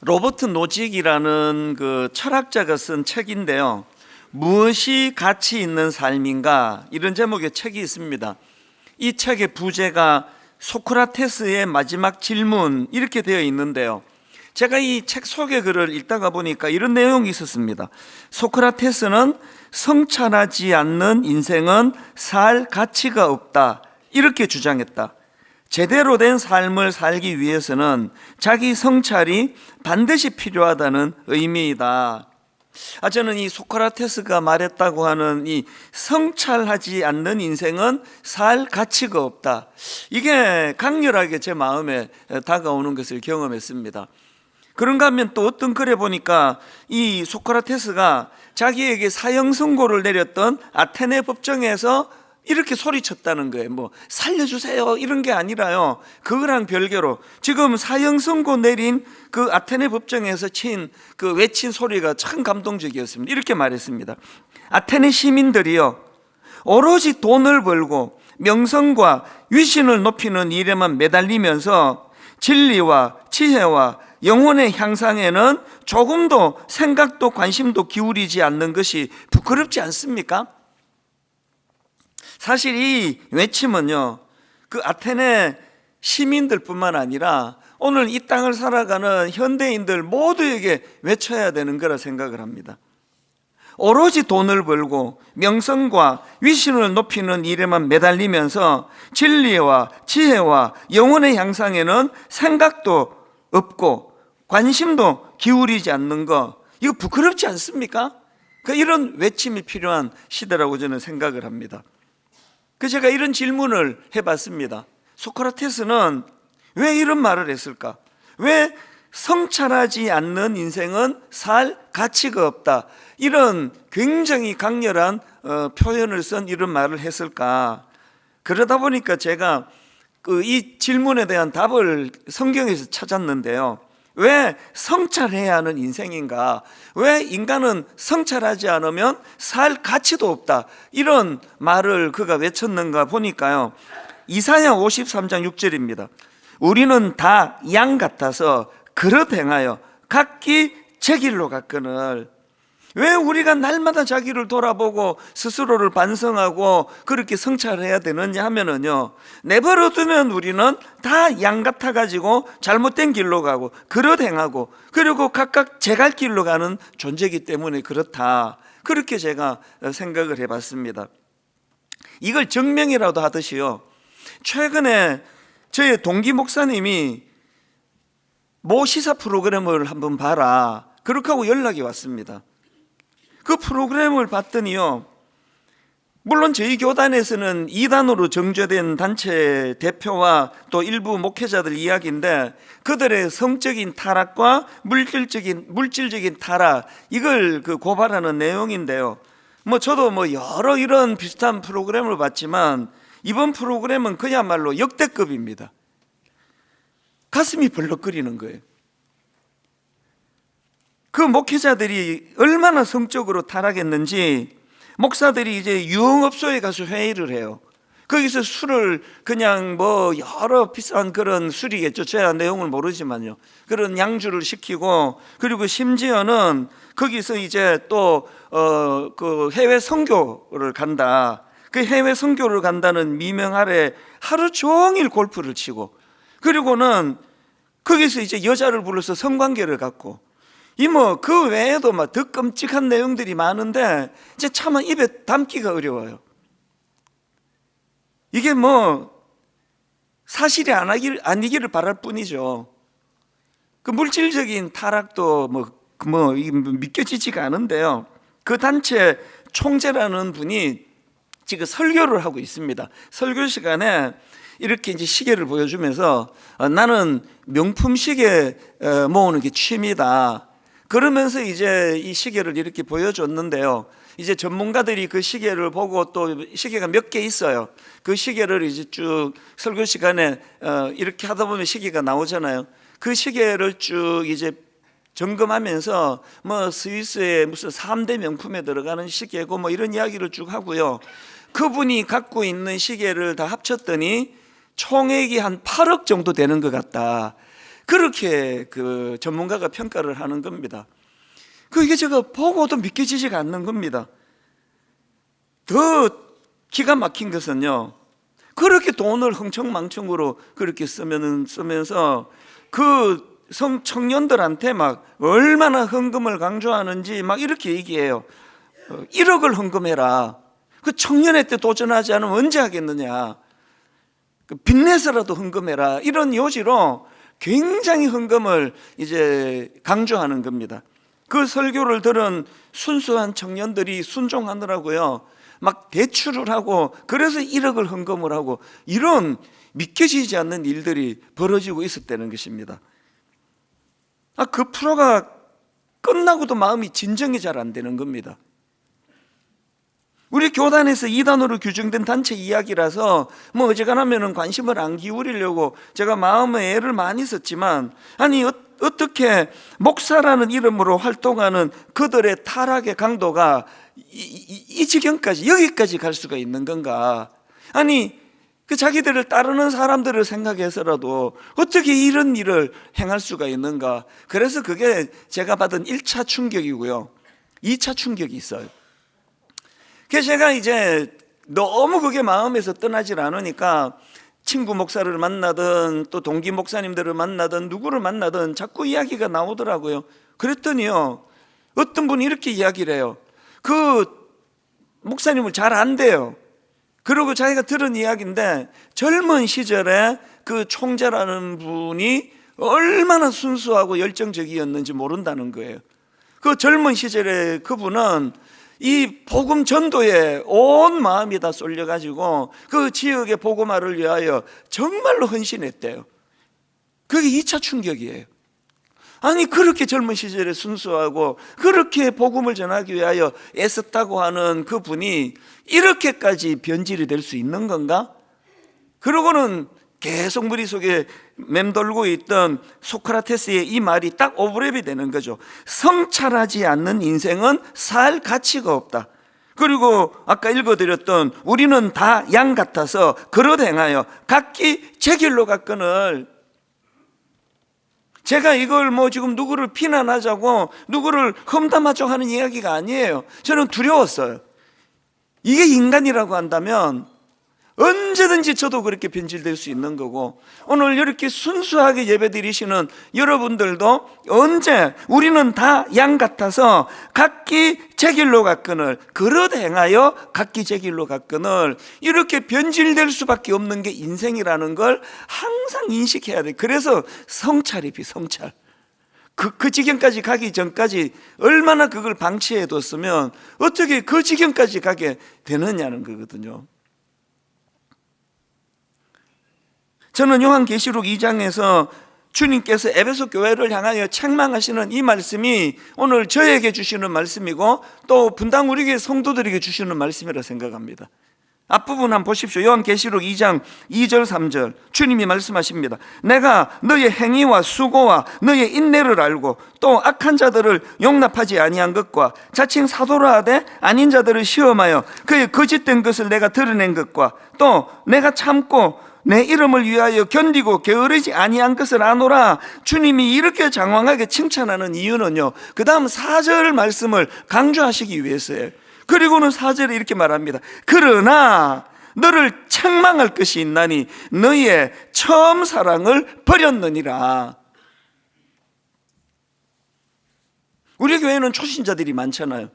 로버트 노직이라는 그 철학자가 쓴 책인데요. 무엇이 가치 있는 삶인가? 이런 제목의 책이 있습니다. 이 책의 부제가 소크라테스의 마지막 질문 이렇게 되어 있는데요. 제가 이 책 소개 글을 읽다가 보니까 이런 내용이 있었습니다. 소크라테스는 성찰하지 않는 인생은 살 가치가 없다, 이렇게 주장했다. 제대로 된 삶을 살기 위해서는 자기 성찰이 반드시 필요하다는 의미이다. 저는 이 소크라테스가 말했다고 하는 이 성찰하지 않는 인생은 살 가치가 없다, 이게 강렬하게 제 마음에 다가오는 것을 경험했습니다. 그런가 하면 또 어떤 글에 보니까 이 소크라테스가 자기에게 사형 선고를 내렸던 아테네 법정에서 이렇게 소리쳤다는 거예요. 뭐 살려주세요 이런 게 아니라요, 그거랑 별개로 지금 사형 선고 내린 그 아테네 법정에서 그 외친 소리가 참 감동적이었습니다. 이렇게 말했습니다. 아테네 시민들이요, 오로지 돈을 벌고 명성과 위신을 높이는 일에만 매달리면서 진리와 지혜와 영혼의 향상에는 조금도 생각도 관심도 기울이지 않는 것이 부끄럽지 않습니까? 사실 이 외침은요, 그 아테네 시민들뿐만 아니라 오늘 이 땅을 살아가는 현대인들 모두에게 외쳐야 되는 거라 생각을 합니다. 오로지 돈을 벌고 명성과 위신을 높이는 일에만 매달리면서 진리와 지혜와 영혼의 향상에는 생각도 없고 관심도 기울이지 않는 거, 이거 부끄럽지 않습니까? 이런 외침이 필요한 시대라고 저는 생각을 합니다. 제가 이런 질문을 해봤습니다. 소크라테스는 왜 이런 말을 했을까? 왜 성찰하지 않는 인생은 살 가치가 없다, 이런 굉장히 강렬한 표현을 쓴 이런 말을 했을까? 그러다 보니까 제가 이 질문에 대한 답을 성경에서 찾았는데요. 왜 성찰해야 하는 인생인가? 왜 인간은 성찰하지 않으면 살 가치도 없다, 이런 말을 그가 외쳤는가 보니까요, 이사야 53장 6절입니다. 우리는 다 양 같아서 그릇 행하여 각기 제 길로 갔거늘. 왜 우리가 날마다 자기를 돌아보고 스스로를 반성하고 그렇게 성찰해야 되느냐 하면은요, 내버려 두면 우리는 다 양 같아 가지고 잘못된 길로 가고 그릇 행하고 그리고 각각 제 갈 길로 가는 존재이기 때문에 그렇다, 그렇게 제가 생각을 해봤습니다. 이걸 증명이라도 하듯이요, 최근에 저희 동기 목사님이 모 시사 프로그램을 한번 봐라, 그렇게 하고 연락이 왔습니다. 그 프로그램을 봤더니요, 물론 저희 교단에서는 이단으로 정죄된 단체 대표와 또 일부 목회자들 이야기인데, 그들의 성적인 타락과 물질적인 타락, 이걸 고발하는 내용인데요. 저도 여러 이런 비슷한 프로그램을 봤지만 이번 프로그램은 그야말로 역대급입니다. 가슴이 벌렁거리는 거예요. 그 목회자들이 얼마나 성적으로 타락했는지, 목사들이 이제 유흥업소에 가서 회의를 해요. 거기서 술을 그냥 여러 비싼 그런 술이겠죠, 제가 내용을 모르지만요, 그런 양주를 시키고, 그리고 심지어는 거기서 이제 또 그 해외 선교를 간다, 그 해외 선교를 간다는 미명 아래 하루 종일 골프를 치고, 그리고는 거기서 이제 여자를 불러서 성관계를 갖고, 그 외에도 더 끔찍한 내용들이 많은데 이제 차마 입에 담기가 어려워요. 이게 사실이 아니기를 바랄 뿐이죠. 그 물질적인 타락도 믿겨지지가 않은데요. 그 단체 총재라는 분이 지금 설교를 하고 있습니다. 설교 시간에 이렇게 이제 시계를 보여주면서 나는 명품 시계 모으는 게 취미다, 그러면서 이제 이 시계를 이렇게 보여줬는데요. 이제 전문가들이 그 시계를 보고, 또 시계가 몇 개 있어요. 그 시계를 이제 쭉 설교 시간에 이렇게 하다 보면 시계가 나오잖아요. 그 시계를 쭉 이제 점검하면서 스위스의 무슨 3대 명품에 들어가는 시계고 이런 이야기를 쭉 하고요. 그분이 갖고 있는 시계를 다 합쳤더니 총액이 한 8억 정도 되는 것 같다. 그렇게 그 전문가가 평가를 하는 겁니다. 이게 제가 보고도 믿겨지지가 않는 겁니다. 더 기가 막힌 것은요, 그렇게 돈을 흥청망청으로 그렇게 쓰면서 그 청년들한테 막 얼마나 헌금을 강조하는지 막 이렇게 얘기해요. 1억을 헌금해라. 그 청년회 때 도전하지 않으면 언제 하겠느냐. 빚내서라도 헌금해라. 이런 요지로 굉장히 헌금을 이제 강조하는 겁니다. 그 설교를 들은 순수한 청년들이 순종하느라고요, 막 대출을 하고, 그래서 1억을 헌금을 하고, 이런 믿겨지지 않는 일들이 벌어지고 있었다는 것입니다. 그 프로가 끝나고도 마음이 진정이 잘 안 되는 겁니다. 우리 교단에서 이단으로 규정된 단체 이야기라서 뭐 어지간하면 관심을 안 기울이려고 제가 마음에 애를 많이 썼지만, 아니 어떻게 목사라는 이름으로 활동하는 그들의 타락의 강도가 이 지경까지, 여기까지 갈 수가 있는 건가? 아니 그 자기들을 따르는 사람들을 생각해서라도 어떻게 이런 일을 행할 수가 있는가? 그래서 그게 제가 받은 1차 충격이고요, 2차 충격이 있어요. 그래서 제가 이제 너무 그게 마음에서 떠나질 않으니까 친구 목사를 만나든 또 동기 목사님들을 만나든 누구를 만나든 자꾸 이야기가 나오더라고요. 그랬더니요, 어떤 분이 이렇게 이야기를 해요. 그 목사님을 잘 안대요. 그리고 자기가 들은 이야기인데, 젊은 시절에 그 총재라는 분이 얼마나 순수하고 열정적이었는지 모른다는 거예요. 그 젊은 시절에 그분은 이 복음 전도에 온 마음이 다 쏠려가지고 그 지역의 복음화를 위하여 정말로 헌신했대요. 그게 2차 충격이에요. 아니 그렇게 젊은 시절에 순수하고 그렇게 복음을 전하기 위하여 애썼다고 하는 그분이 이렇게까지 변질이 될 수 있는 건가? 그러고는 계속 머릿속에 맴돌고 있던 소크라테스의 이 말이 딱 오버랩이 되는 거죠. 성찰하지 않는 인생은 살 가치가 없다. 그리고 아까 읽어드렸던 우리는 다 양 같아서 그릇 행하여 각기 제 길로 갔거늘. 제가 이걸 뭐 지금 누구를 비난하자고 누구를 험담하자고 하는 이야기가 아니에요. 저는 두려웠어요. 이게 인간이라고 한다면 언제든지 저도 그렇게 변질될 수 있는 거고, 오늘 이렇게 순수하게 예배드리시는 여러분들도 언제 우리는 다 양 같아서 각기 제 길로 갔거늘, 그릇 행하여 각기 제 길로 갔거늘, 이렇게 변질될 수밖에 없는 게 인생이라는 걸 항상 인식해야 돼. 그래서 성찰이 비성찰. 그 지경까지 가기 전까지 얼마나 그걸 방치해 뒀으면 어떻게 그 지경까지 가게 되느냐는 거거든요. 저는 요한계시록 2장에서 주님께서 에베소 교회를 향하여 책망하시는 이 말씀이 오늘 저에게 주시는 말씀이고 또 분당 우리 교회 성도들에게 주시는 말씀이라 생각합니다. 앞부분 한번 보십시오. 요한계시록 2장 2절 3절 주님이 말씀하십니다. 내가 너의 행위와 수고와 너의 인내를 알고 또 악한 자들을 용납하지 아니한 것과 자칭 사도라 하되 아닌 자들을 시험하여 그의 거짓된 것을 내가 드러낸 것과 또 내가 참고 내 이름을 위하여 견디고 게으르지 아니한 것을 아노라. 주님이 이렇게 장황하게 칭찬하는 이유는요, 그 다음 4절 말씀을 강조하시기 위해서예요. 그리고는 4절에 이렇게 말합니다. 그러나 너를 책망할 것이 있나니 너의 처음 사랑을 버렸느니라. 우리 교회는 초신자들이 많잖아요.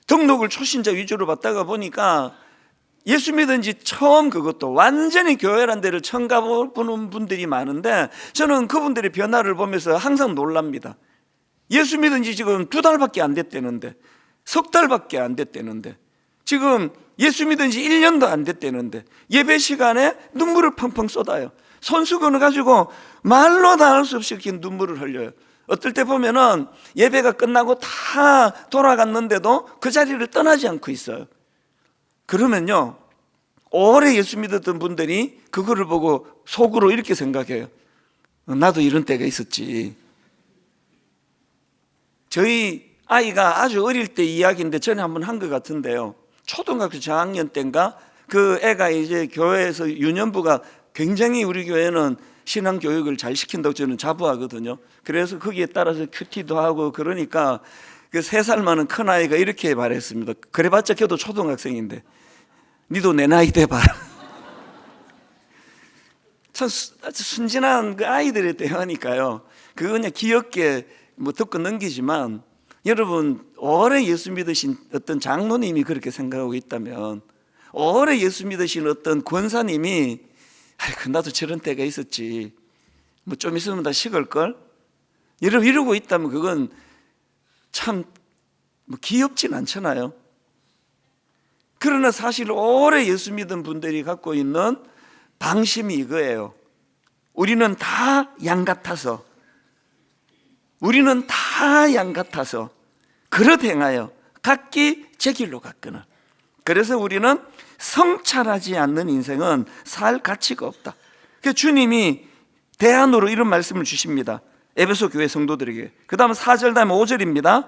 등록을 초신자 위주로 받다가 보니까 예수 믿은 지 처음, 그것도 완전히 교회란 데를 처음 가보는 분들이 많은데 저는 그분들의 변화를 보면서 항상 놀랍니다. 예수 믿은 지 지금 2달밖에 안 됐다는데, 3달밖에 안 됐다는데, 지금 예수 믿은 지 1년도 안 됐다는데 예배 시간에 눈물을 펑펑 쏟아요. 손수건을 가지고 말로 다 할 수 없이 이렇게 눈물을 흘려요. 어떨 때 보면은 예배가 끝나고 다 돌아갔는데도 그 자리를 떠나지 않고 있어요. 그러면요, 오래 예수 믿었던 분들이 그거를 보고 속으로 이렇게 생각해요. 나도 이런 때가 있었지. 저희 아이가 아주 어릴 때 이야기인데 전에 한번 한 것 같은데요, 초등학교 저학년 때인가 그 애가 이제 교회에서 유년부가 굉장히 우리 교회는 신앙 교육을 잘 시킨다고 저는 자부하거든요. 그래서 거기에 따라서 큐티도 하고 그러니까 그 3살 많은 큰아이가 이렇게 말했습니다. 그래봤자 걔도 초등학생인데 니도 내 나이 돼봐라. 참 순진한 그 아이들의 대화니까요. 그거 그냥 귀엽게 뭐 듣고 넘기지만, 여러분 오래 예수 믿으신 어떤 장로님이 그렇게 생각하고 있다면, 오래 예수 믿으신 어떤 권사님이 아이고 나도 저런 때가 있었지, 뭐 좀 있으면 다 식을걸, 이러고 있다면 그건 참 뭐 귀엽진 않잖아요. 그러나 사실 오래 예수 믿은 분들이 갖고 있는 방심이 이거예요. 우리는 다 양 같아서, 그릇 행하여 각기 제 길로 갔거늘. 그래서 우리는 성찰하지 않는 인생은 살 가치가 없다. 그래서 주님이 대안으로 이런 말씀을 주십니다. 에베소 교회 성도들에게. 그 다음 4절 다음에 5절입니다.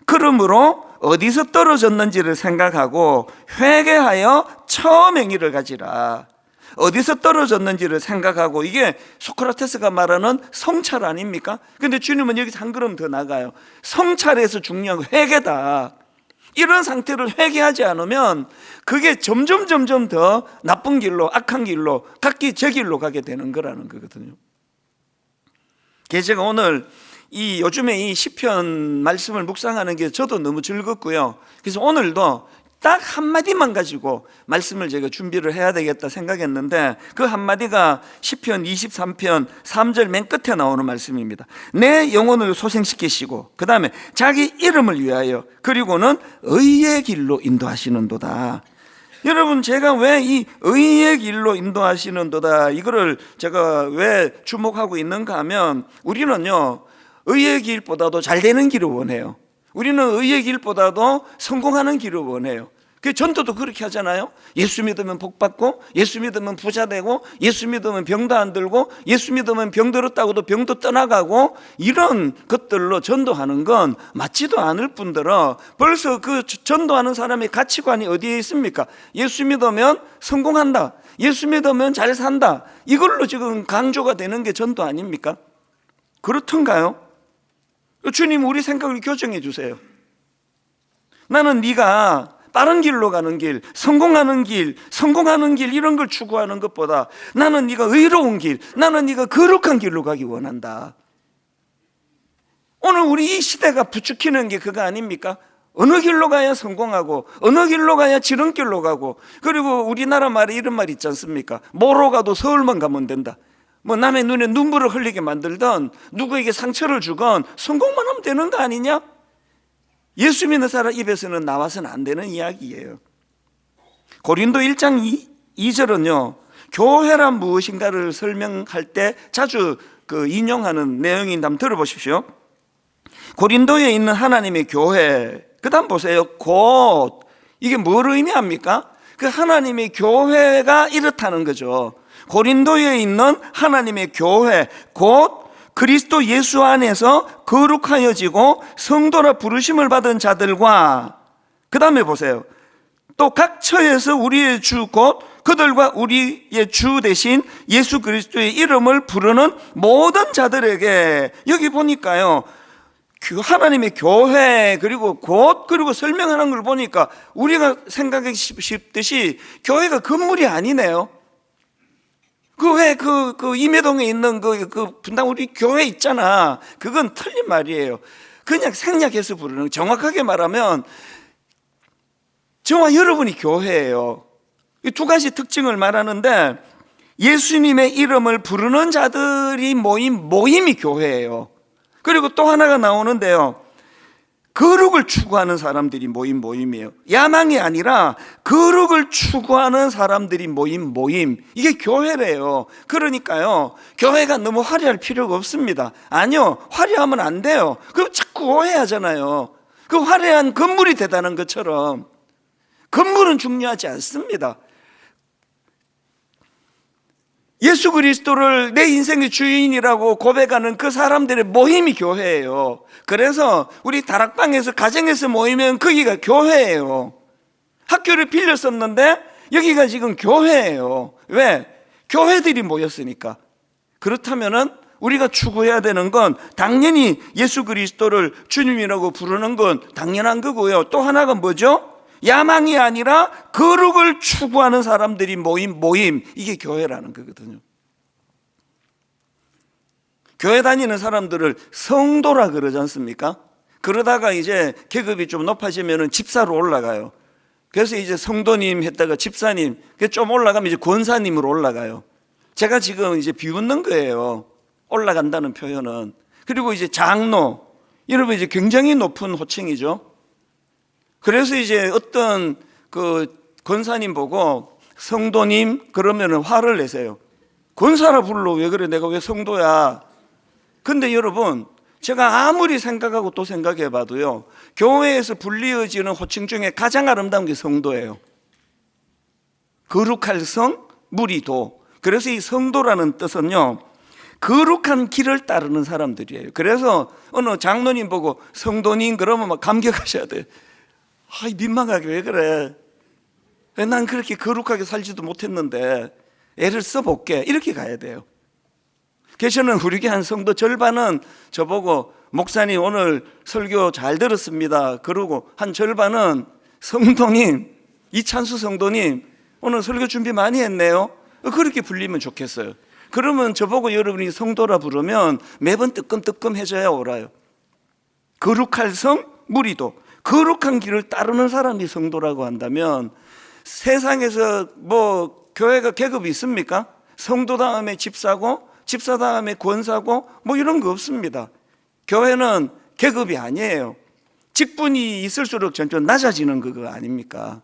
그러므로 어디서 떨어졌는지를 생각하고 회개하여 처음 행위를 가지라. 어디서 떨어졌는지를 생각하고, 이게 소크라테스가 말하는 성찰 아닙니까? 근데 주님은 여기서 한 걸음 더 나가요. 성찰에서 중요한 건 회개다. 이런 상태를 회개하지 않으면 그게 점점 더 나쁜 길로, 악한 길로, 각기 제 길로 가게 되는 거라는 거거든요. 제가 오늘 요즘에 이 시편 말씀을 묵상하는 게 저도 너무 즐겁고요. 그래서 오늘도 딱 한마디만 가지고 말씀을 제가 준비를 해야 되겠다 생각했는데, 그 한마디가 시편 23편 3절 맨 끝에 나오는 말씀입니다. 내 영혼을 소생시키시고 그 다음에 자기 이름을 위하여 그리고는 의의 길로 인도하시는도다. 여러분, 제가 왜 이 의의 길로 인도하시는도다 이거를 제가 왜 주목하고 있는가 하면, 우리는요 의의 길보다도 잘 되는 길을 원해요. 우리는 의의 길보다도 성공하는 길을 원해요. 그 전도도 그렇게 하잖아요. 예수 믿으면 복 받고, 예수 믿으면 부자 되고, 예수 믿으면 병도 안 들고, 예수 믿으면 병 들었다고도 병도 떠나가고, 이런 것들로 전도하는 건 맞지도 않을 뿐더러 벌써 그 전도하는 사람의 가치관이 어디에 있습니까? 예수 믿으면 성공한다, 예수 믿으면 잘 산다, 이걸로 지금 강조가 되는 게 전도 아닙니까? 그렇던가요? 주님, 우리 생각을 교정해 주세요. 나는 네가 빠른 길로 가는 길, 성공하는 길 이런 걸 추구하는 것보다 나는 네가 의로운 길, 나는 네가 거룩한 길로 가기 원한다. 오늘 우리 이 시대가 부추기는 게 그거 아닙니까? 어느 길로 가야 성공하고, 어느 길로 가야 지름길로 가고, 그리고 우리나라 말에 이런 말 있지 않습니까? 뭐로 가도 서울만 가면 된다. 뭐 남의 눈에 눈물을 흘리게 만들던, 누구에게 상처를 주건 성공만 하면 되는 거 아니냐? 예수 믿는 사람 입에서는 나와서는 안 되는 이야기예요. 고린도 1장 2절은요 교회란 무엇인가를 설명할 때 자주 인용하는 내용인데 한번 들어보십시오. 고린도에 있는 하나님의 교회, 그 다음 보세요. 곧, 이게 뭘 의미합니까? 그 하나님의 교회가 이렇다는 거죠. 고린도에 있는 하나님의 교회, 곧 그리스도 예수 안에서 거룩하여지고 성도라 부르심을 받은 자들과, 그 다음에 보세요. 또 각 처에서 우리의 주 곧 그들과 우리의 주 대신 예수 그리스도의 이름을 부르는 모든 자들에게, 여기 보니까요 하나님의 교회 그리고 곧, 그리고 설명하는 걸 보니까 우리가 생각하기 쉽듯이 교회가 건물이 아니네요. 그 임해동에 있는 그 분당 우리 교회 있잖아. 그건 틀린 말이에요. 그냥 생략해서 부르는, 정확하게 말하면 저와 여러분이 교회예요. 이 두 가지 특징을 말하는데, 예수님의 이름을 부르는 자들이 모임이 교회예요. 그리고 또 하나가 나오는데요, 거룩을 추구하는 사람들이 모임이에요. 야망이 아니라 거룩을 추구하는 사람들이 모임, 이게 교회래요. 그러니까요 교회가 너무 화려할 필요가 없습니다. 아니요, 화려하면 안 돼요. 그럼 자꾸 오해하잖아요. 그 화려한 건물이 대단한 것처럼 건물은 중요하지 않습니다. 예수 그리스도를 내 인생의 주인이라고 고백하는 그 사람들의 모임이 교회예요. 그래서 우리 다락방에서, 가정에서 모이면 거기가 교회예요. 학교를 빌렸었는데 여기가 지금 교회예요. 왜? 교회들이 모였으니까. 그렇다면은 우리가 추구해야 되는 건 당연히 예수 그리스도를 주님이라고 부르는 건 당연한 거고요. 또 하나가 뭐죠? 야망이 아니라 거룩을 추구하는 사람들이 모임, 이게 교회라는 거거든요. 교회 다니는 사람들을 성도라 그러지 않습니까? 그러다가 이제 계급이 좀 높아지면 집사로 올라가요. 그래서 이제 성도님 했다가 집사님, 좀 올라가면 이제 권사님으로 올라가요. 제가 지금 이제 비웃는 거예요. 올라간다는 표현은. 그리고 이제 장로, 여러분 이제 굉장히 높은 호칭이죠. 그래서 이제 어떤 그 권사님 보고 성도님 그러면은 화를 내세요. 권사라 불러. 왜 그래? 내가 왜 성도야? 근데 여러분, 제가 아무리 생각하고 또 생각해 봐도요, 교회에서 불리어지는 호칭 중에 가장 아름다운 게 성도예요. 거룩할 성, 무리도. 그래서 이 성도라는 뜻은요, 거룩한 길을 따르는 사람들이에요. 그래서 어느 장로님 보고 성도님 그러면 막 감격하셔야 돼요. 민망하게 왜 그래? 난 그렇게 거룩하게 살지도 못했는데 애를 써볼게. 이렇게 가야 돼요. 계시는 우리 교회 한 성도 절반은 저보고 목사님 오늘 설교 잘 들었습니다. 그러고 한 절반은 성도님, 이찬수 성도님 오늘 설교 준비 많이 했네요. 그렇게 불리면 좋겠어요. 그러면 저보고 여러분이 성도라 부르면 매번 뜨끔뜨끔해져야 옳아요. 거룩할 성, 무리도. 거룩한 길을 따르는 사람이 성도라고 한다면 세상에서 뭐 교회가 계급이 있습니까? 성도 다음에 집사고 집사 다음에 권사고 뭐 이런 거 없습니다. 교회는 계급이 아니에요. 직분이 있을수록 점점 낮아지는 그거 아닙니까?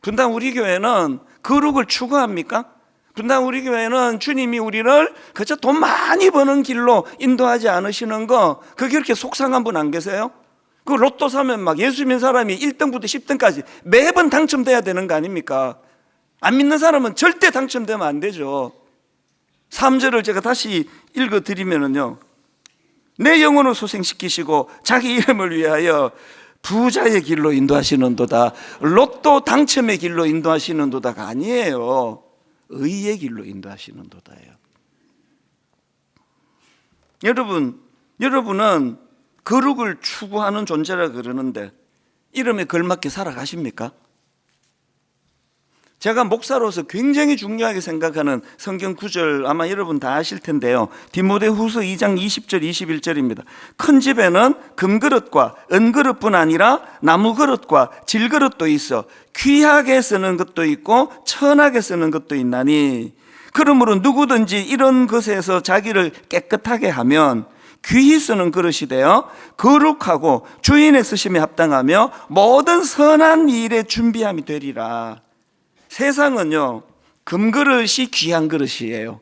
분당 우리 교회는 거룩을 추구합니까? 분당 우리 교회는 주님이 우리를 그저 돈 많이 버는 길로 인도하지 않으시는 거, 그게 그렇게 속상한 분 안 계세요? 그 로또 사면 막 예수 믿는 사람이 1등부터 10등까지 매번 당첨돼야 되는 거 아닙니까? 안 믿는 사람은 절대 당첨되면 안 되죠. 3절을 제가 다시 읽어드리면요, 내 영혼을 소생시키시고 자기 이름을 위하여 부자의 길로 인도하시는도다. 로또 당첨의 길로 인도하시는도다가 아니에요. 의의 길로 인도하시는도다예요. 여러분은 거룩을 추구하는 존재라 그러는데 이름에 걸맞게 살아가십니까? 제가 목사로서 굉장히 중요하게 생각하는 성경 구절 아마 여러분 다 아실 텐데요, 디모데후서 2장 20절 21절입니다. 큰 집에는 금그릇과 은그릇뿐 아니라 나무그릇과 질그릇도 있어 귀하게 쓰는 것도 있고 천하게 쓰는 것도 있나니, 그러므로 누구든지 이런 것에서 자기를 깨끗하게 하면 귀히 쓰는 그릇이 되어 거룩하고 주인의 쓰심에 합당하며 모든 선한 일에 준비함이 되리라. 세상은요, 금그릇이 귀한 그릇이에요.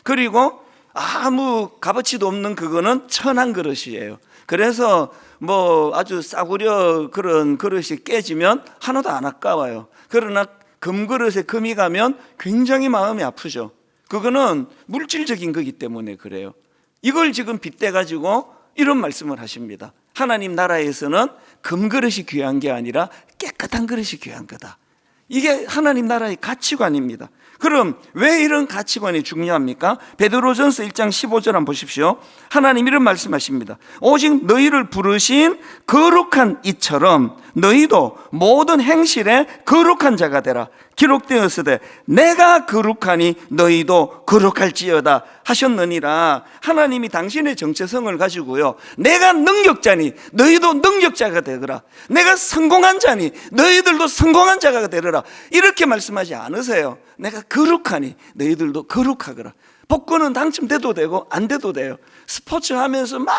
그리고 아무 값어치도 없는 그거는 천한 그릇이에요. 그래서 뭐 아주 싸구려 그런 그릇이 깨지면 하나도 안 아까워요. 그러나 금그릇에 금이 가면 굉장히 마음이 아프죠. 그거는 물질적인 거기 때문에 그래요. 이걸 지금 빗대가지고 이런 말씀을 하십니다. 하나님 나라에서는 금그릇이 귀한 게 아니라 깨끗한 그릇이 귀한 거다. 이게 하나님 나라의 가치관입니다. 그럼 왜 이런 가치관이 중요합니까? 베드로전서 1장 15절 한번 보십시오. 하나님 이런 말씀하십니다. 오직 너희를 부르신 거룩한 이처럼 너희도 모든 행실에 거룩한 자가 되라. 기록되었으되 내가 거룩하니 너희도 거룩할지어다 하셨느니라. 하나님이 당신의 정체성을 가지고요, 내가 능력자니 너희도 능력자가 되거라, 내가 성공한 자니 너희들도 성공한 자가 되리라, 이렇게 말씀하지 않으세요. 내가 거룩하니 너희들도 거룩하거라. 복권은 당첨돼도 되고 안 돼도 돼요. 스포츠 하면서 막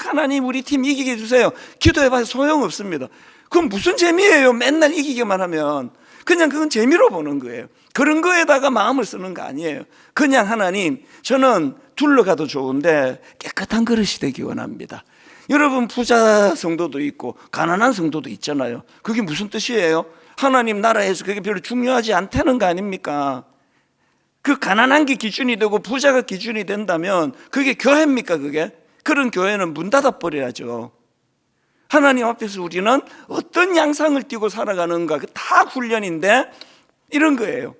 하나님 우리 팀 이기게 해주세요 기도해봐야 소용없습니다. 그건 무슨 재미예요? 맨날 이기기만 하면. 그냥 그건 재미로 보는 거예요. 그런 거에다가 마음을 쓰는 거 아니에요. 그냥 하나님, 저는 둘러가도 좋은데 깨끗한 그릇이 되기 원합니다. 여러분, 부자 성도도 있고 가난한 성도도 있잖아요. 그게 무슨 뜻이에요? 하나님 나라에서 그게 별로 중요하지 않다는 거 아닙니까? 그 가난한 게 기준이 되고 부자가 기준이 된다면 그게 교회입니까? 그게? 그런 교회는 문 닫아버려야죠. 하나님 앞에서 우리는 어떤 양상을 띠고 살아가는가, 다 훈련인데 이런 거예요.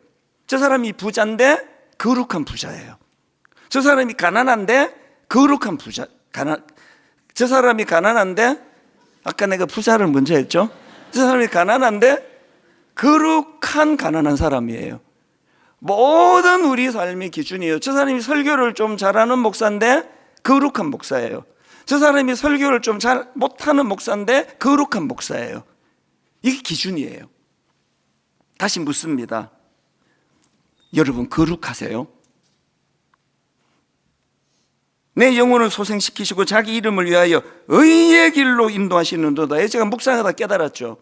저 사람이 부자인데 거룩한 부자예요. 저 사람이 가난한데 거룩한 부자. 저 사람이 가난한데, 아까 내가 부자를 먼저 했죠. 저 사람이 가난한데 거룩한 가난한 사람이에요. 모든 우리 삶의 기준이에요. 저 사람이 설교를 좀 잘하는 목사인데 거룩한 목사예요. 저 사람이 설교를 좀 잘 못하는 목사인데 거룩한 목사예요. 이게 기준이에요. 다시 묻습니다. 여러분, 거룩하세요? 내 영혼을 소생시키시고 자기 이름을 위하여 의의 길로 인도하시는도다. 제가 묵상하다 깨달았죠.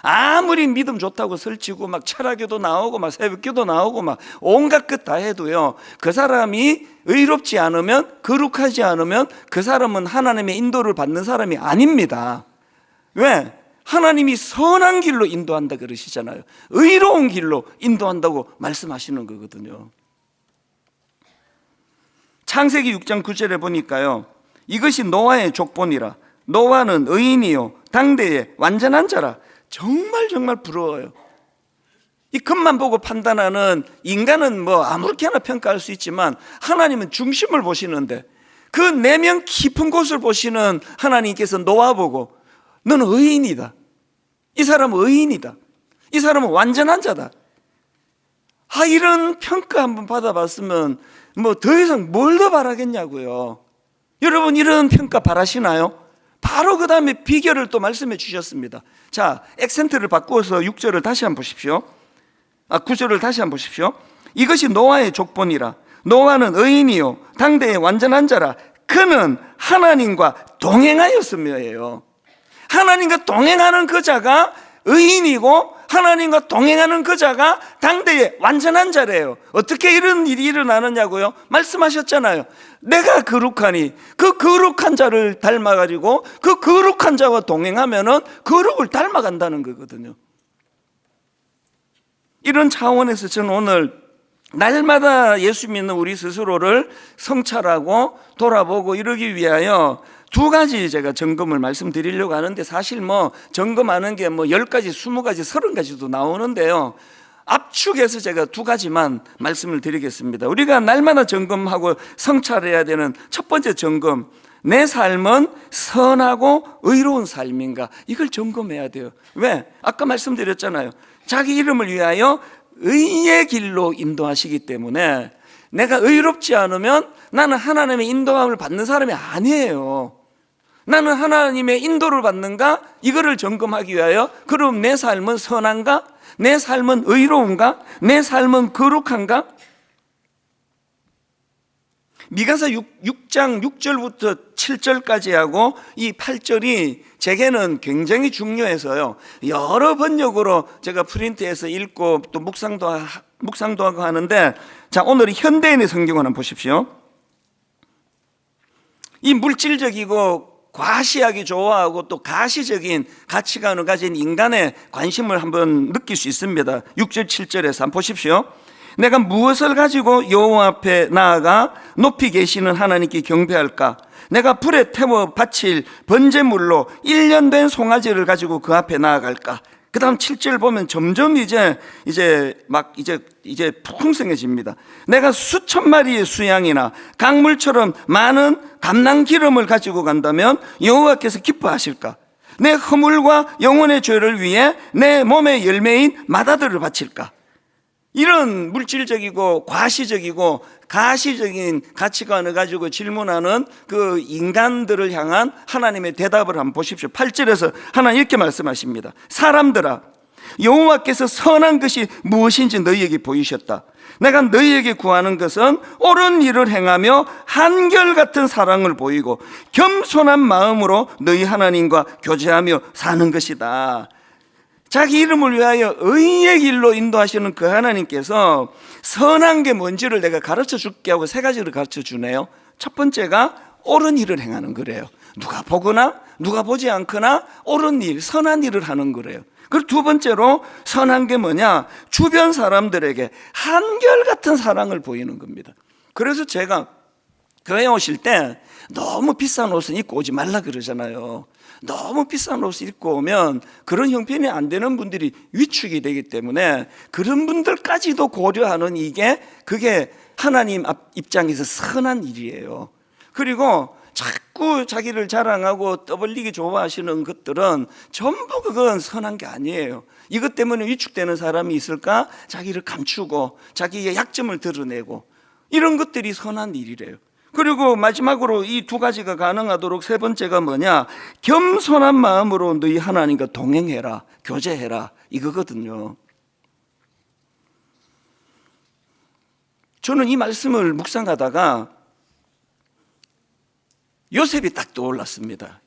아무리 믿음 좋다고 설치고 막 철학교도 나오고 막 새벽교도 나오고 막 온갖 것 다 해도요, 그 사람이 의롭지 않으면, 거룩하지 않으면 그 사람은 하나님의 인도를 받는 사람이 아닙니다. 왜? 하나님이 선한 길로 인도한다 그러시잖아요. 의로운 길로 인도한다고 말씀하시는 거거든요. 창세기 6장 9절에 보니까요, 이것이 노아의 족본이라. 노아는 의인이요 당대의 완전한 자라. 정말 부러워요. 이 겉만 보고 판단하는 인간은 뭐 아무렇게나 평가할 수 있지만 하나님은 중심을 보시는데, 그 내면 깊은 곳을 보시는 하나님께서 노아 보고 너는 의인이다. 이 사람은 의인이다. 이 사람은 완전한 자다. 이런 평가 한번 받아봤으면 뭐 더 이상 뭘 더 바라겠냐고요. 여러분, 이런 평가 바라시나요? 바로 그 다음에 비결을 또 말씀해 주셨습니다. 자, 액센트를 바꾸어서 6절을 다시 한번 보십시오. 9절을 다시 한번 보십시오. 이것이 노아의 족본이라. 노아는 의인이요 당대의 완전한 자라. 그는 하나님과 동행하였으며예요. 하나님과 동행하는 그 자가 의인이고 하나님과 동행하는 그 자가 당대의 완전한 자래요. 어떻게 이런 일이 일어나느냐고요? 말씀하셨잖아요. 내가 거룩하니 그 거룩한 자를 닮아가지고 그 거룩한 자와 동행하면은 거룩을 닮아간다는 거거든요. 이런 차원에서 저는 오늘 날마다 예수 믿는 우리 스스로를 성찰하고 돌아보고 이러기 위하여 두 가지 제가 점검을 말씀드리려고 하는데, 사실 뭐 점검하는 게 뭐 10가지, 20가지, 30가지도 나오는데요, 압축해서 제가 두 가지만 말씀을 드리겠습니다. 우리가 날마다 점검하고 성찰해야 되는 첫 번째 점검, 내 삶은 선하고 의로운 삶인가, 이걸 점검해야 돼요. 왜? 아까 말씀드렸잖아요. 자기 이름을 위하여 의의 길로 인도하시기 때문에 내가 의롭지 않으면 나는 하나님의 인도함을 받는 사람이 아니에요. 나는 하나님의 인도를 받는가? 이거를 점검하기 위하여, 그럼 내 삶은 선한가? 내 삶은 의로운가? 내 삶은 거룩한가? 미가서 6장 6절부터 7절까지 하고 이 8절이 제게는 굉장히 중요해서요, 여러 번역으로 제가 프린트해서 읽고 또 묵상도 하고 하는데, 자, 오늘 현대인의 성경을 한번 보십시오. 이 물질적이고 과시하기 좋아하고 또 가시적인 가치관을 가진 인간의 관심을 한번 느낄 수 있습니다. 6절 7절에서 한번 보십시오. 내가 무엇을 가지고 여호와 앞에 나아가 높이 계시는 하나님께 경배할까? 내가 불에 태워 바칠 번제물로 1년 된 송아지를 가지고 그 앞에 나아갈까? 그 다음 7절 보면 점점 이제 풍성해집니다. 내가 수천 마리의 수양이나 강물처럼 많은 감난 기름을 가지고 간다면 여호와께서 기뻐하실까? 내 허물과 영혼의 죄를 위해 내 몸의 열매인 마다들을 바칠까? 이런 물질적이고 과시적이고 가시적인 가치관을 가지고 질문하는 그 인간들을 향한 하나님의 대답을 한번 보십시오. 8절에서 하나님 이렇게 말씀하십니다. 사람들아, 여호와께서 선한 것이 무엇인지 너희에게 보이셨다. 내가 너희에게 구하는 것은 옳은 일을 행하며 한결같은 사랑을 보이고 겸손한 마음으로 너희 하나님과 교제하며 사는 것이다. 자기 이름을 위하여 의의 길로 인도하시는 그 하나님께서 선한 게 뭔지를 내가 가르쳐 줄게 하고 세 가지를 가르쳐 주네요. 첫 번째가 옳은 일을 행하는 거래요. 누가 보거나 누가 보지 않거나 옳은 일, 선한 일을 하는 거래요. 그리고 두 번째로 선한 게 뭐냐? 주변 사람들에게 한결같은 사랑을 보이는 겁니다. 그래서 제가 교회 오실 때 너무 비싼 옷은 입고 오지 말라 그러잖아요. 너무 비싼 옷을 입고 오면 그런 형편이 안 되는 분들이 위축이 되기 때문에 그런 분들까지도 고려하는 그게 하나님 입장에서 선한 일이에요. 그리고 자꾸 자기를 자랑하고 떠벌리기 좋아하시는 것들은 전부 그건 선한 게 아니에요. 이것 때문에 위축되는 사람이 있을까? 자기를 감추고 자기의 약점을 드러내고 이런 것들이 선한 일이래요. 그리고 마지막으로 이 두 가지가 가능하도록 세 번째가 뭐냐? 겸손한 마음으로 너희 하나님과 동행해라, 교제해라, 이거거든요. 저는 이 말씀을 묵상하다가 요셉이 딱 떠올랐습니다.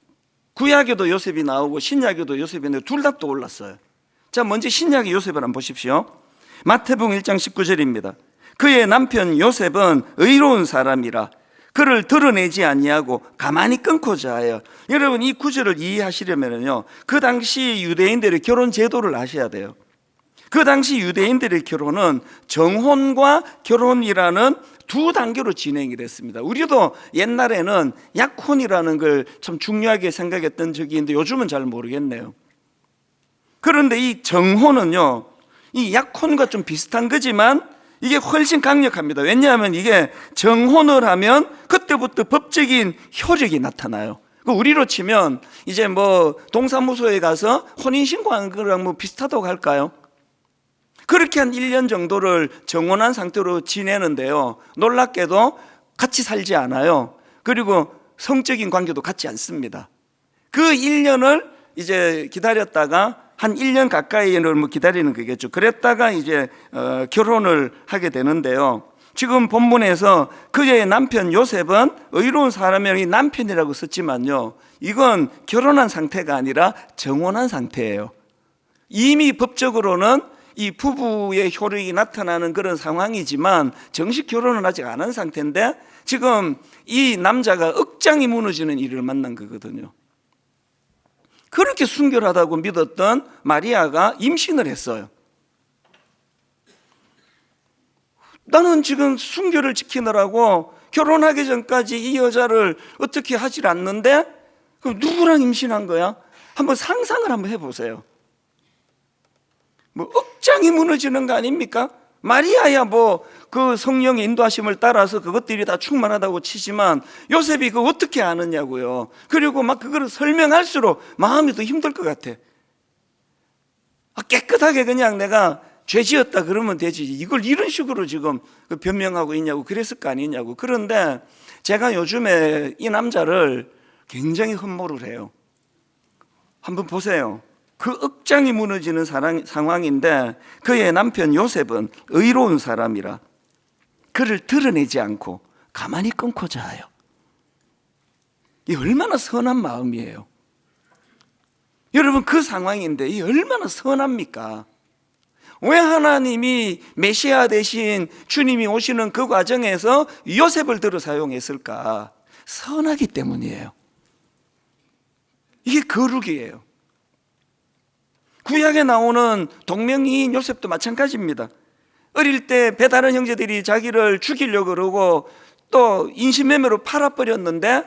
구약에도 요셉이 나오고 신약에도 요셉이 나오고 둘 다 떠올랐어요. 자, 먼저 신약의 요셉을 한번 보십시오. 마태복음 1장 19절입니다. 그의 남편 요셉은 의로운 사람이라 그를 드러내지 아니하고 가만히 끊고자 하여. 여러분, 이 구절을 이해하시려면요, 그 당시 유대인들의 결혼 제도를 아셔야 돼요. 그 당시 유대인들의 결혼은 정혼과 결혼이라는 두 단계로 진행이 됐습니다. 우리도 옛날에는 약혼이라는 걸 참 중요하게 생각했던 적이 있는데 요즘은 잘 모르겠네요. 그런데 이 정혼은요, 이 약혼과 좀 비슷한 거지만 이게 훨씬 강력합니다. 왜냐하면 이게 정혼을 하면 그때부터 법적인 효력이 나타나요. 우리로 치면 이제 뭐 동사무소에 가서 혼인신고하는 거랑 뭐 비슷하다고 할까요? 그렇게 한 1년 정도를 정혼한 상태로 지내는데요, 놀랍게도 같이 살지 않아요. 그리고 성적인 관계도 갖지 않습니다. 그 1년을 이제 기다렸다가 한 1년 가까이를 뭐 기다리는 거겠죠. 그랬다가 이제 결혼을 하게 되는데요, 지금 본문에서 그의 남편 요셉은 의로운 사람이 남편이라고 썼지만요, 이건 결혼한 상태가 아니라 정혼한 상태예요. 이미 법적으로는 이 부부의 효력이 나타나는 그런 상황이지만 정식 결혼은 아직 안 한 상태인데 지금 이 남자가 억장이 무너지는 일을 만난 거거든요. 그렇게 순결하다고 믿었던 마리아가 임신을 했어요. 나는 지금 순결을 지키느라고 결혼하기 전까지 이 여자를 어떻게 하질 않는데 그럼 누구랑 임신한 거야? 한번 상상을 한번 해보세요. 뭐 억장이 무너지는 거 아닙니까? 마리아야 뭐 그 성령의 인도하심을 따라서 그것들이 다 충만하다고 치지만 요셉이 그거 어떻게 아느냐고요. 그리고 막 그거를 설명할수록 마음이 더 힘들 것 같아. 깨끗하게 그냥 내가 죄 지었다 그러면 되지, 이걸 이런 식으로 지금 변명하고 있냐고 그랬을 거 아니냐고. 그런데 제가 요즘에 이 남자를 굉장히 흠모를 해요. 한번 보세요. 그 억장이 무너지는 상황인데 그의 남편 요셉은 의로운 사람이라 그를 드러내지 않고 가만히 끊고자 하여. 이 얼마나 선한 마음이에요. 여러분, 그 상황인데 이 얼마나 선합니까? 왜 하나님이 메시아 대신 주님이 오시는 그 과정에서 요셉을 들어 사용했을까? 선하기 때문이에요. 이게 거룩이에요. 구약에 나오는 동명이인 요셉도 마찬가지입니다. 어릴 때 배다른 형제들이 자기를 죽이려고 그러고 또 인신매매로 팔아버렸는데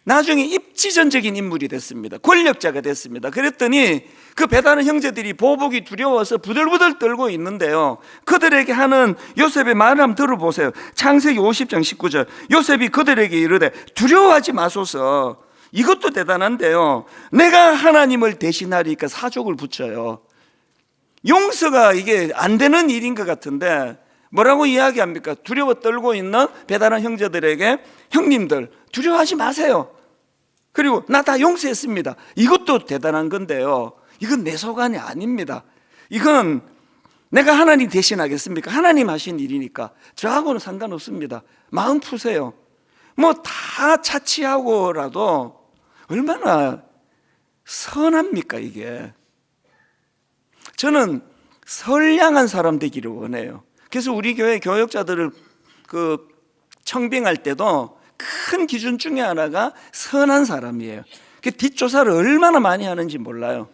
나중에 입지전적인 인물이 됐습니다. 권력자가 됐습니다. 그랬더니 그 배다른 형제들이 보복이 두려워서 부들부들 떨고 있는데요, 그들에게 하는 요셉의 말을 한번 들어보세요. 창세기 50장 19절. 요셉이 그들에게 이르되 두려워하지 마소서. 이것도 대단한데요, 내가 하나님을 대신하리까 사족을 붙여요. 용서가 이게 안 되는 일인 것 같은데 뭐라고 이야기합니까? 두려워 떨고 있는 배다른 형제들에게 형님들 두려워하지 마세요. 그리고 나 다 용서했습니다. 이것도 대단한 건데요, 이건 내 소관이 아닙니다. 이건 내가 하나님 대신하겠습니까? 하나님 하신 일이니까 저하고는 상관없습니다. 마음 푸세요. 뭐 다 차치하고라도 얼마나 선합니까 이게. 저는 선량한 사람 되기를 원해요. 그래서 우리 교회 교역자들을 청빙할 때도 큰 기준 중에 하나가 선한 사람이에요. 그 뒷조사를 얼마나 많이 하는지 몰라요.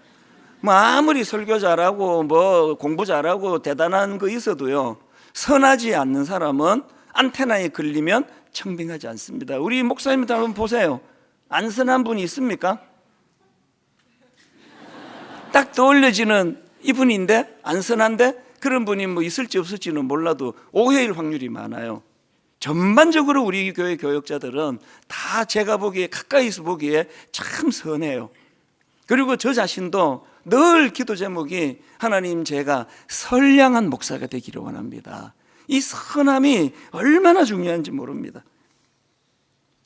뭐 아무리 설교 잘하고 뭐 공부 잘하고 대단한 거 있어도요, 선하지 않는 사람은 안테나에 걸리면 청빙하지 않습니다. 우리 목사님들 한번 보세요. 안선한 분이 있습니까? 딱 떠올려지는 이분인데, 안선한데 그런 분이 뭐 있을지 없을지는 몰라도 오해일 확률이 많아요. 전반적으로 우리 교회 교역자들은 다 제가 보기에, 가까이서 보기에 참 선해요. 그리고 저 자신도 늘 기도 제목이 하나님, 제가 선량한 목사가 되기를 원합니다. 이 선함이 얼마나 중요한지 모릅니다.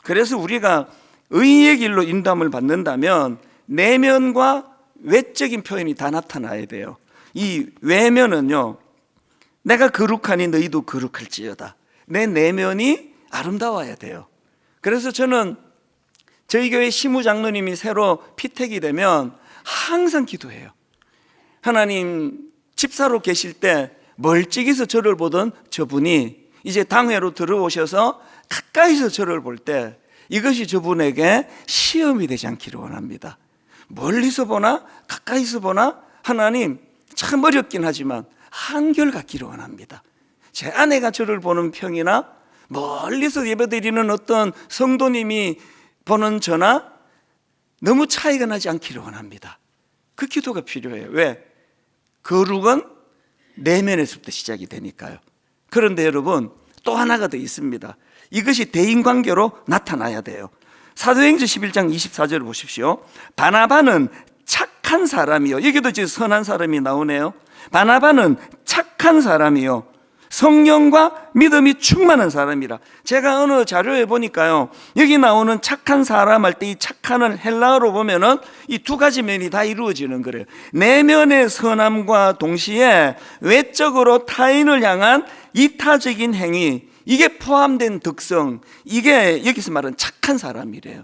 그래서 우리가 의의 길로 인도함을 받는다면 내면과 외적인 표현이 다 나타나야 돼요. 이 외면은요, 내가 거룩하니 너희도 거룩할지어다. 내 내면이 아름다워야 돼요. 그래서 저는 저희 교회 시무장로님이 새로 피택이 되면 항상 기도해요. 하나님, 집사로 계실 때 멀찍이서 저를 보던 저분이 이제 당회로 들어오셔서 가까이서 저를 볼 때 이것이 저분에게 시험이 되지 않기를 원합니다. 멀리서 보나 가까이서 보나 하나님, 참 어렵긴 하지만 한결같기를 원합니다. 제 아내가 저를 보는 평이나 멀리서 예배드리는 어떤 성도님이 보는 저나 너무 차이가 나지 않기를 원합니다. 그 기도가 필요해요. 왜? 거룩은 내면에서부터 시작이 되니까요. 그런데 여러분, 또 하나가 더 있습니다. 이것이 대인관계로 나타나야 돼요. 사도행전 11장 24절을 보십시오. 바나바는 착한 사람이요, 여기도 지금 선한 사람이 나오네요. 바나바는 착한 사람이요, 성령과 믿음이 충만한 사람이라. 제가 어느 자료에 보니까요, 여기 나오는 착한 사람 할 때 이 착한을 헬라어로 보면은 이 두 가지 면이 다 이루어지는 거래요. 내면의 선함과 동시에 외적으로 타인을 향한 이타적인 행위, 이게 포함된 덕성, 이게 여기서 말하는 착한 사람이래요.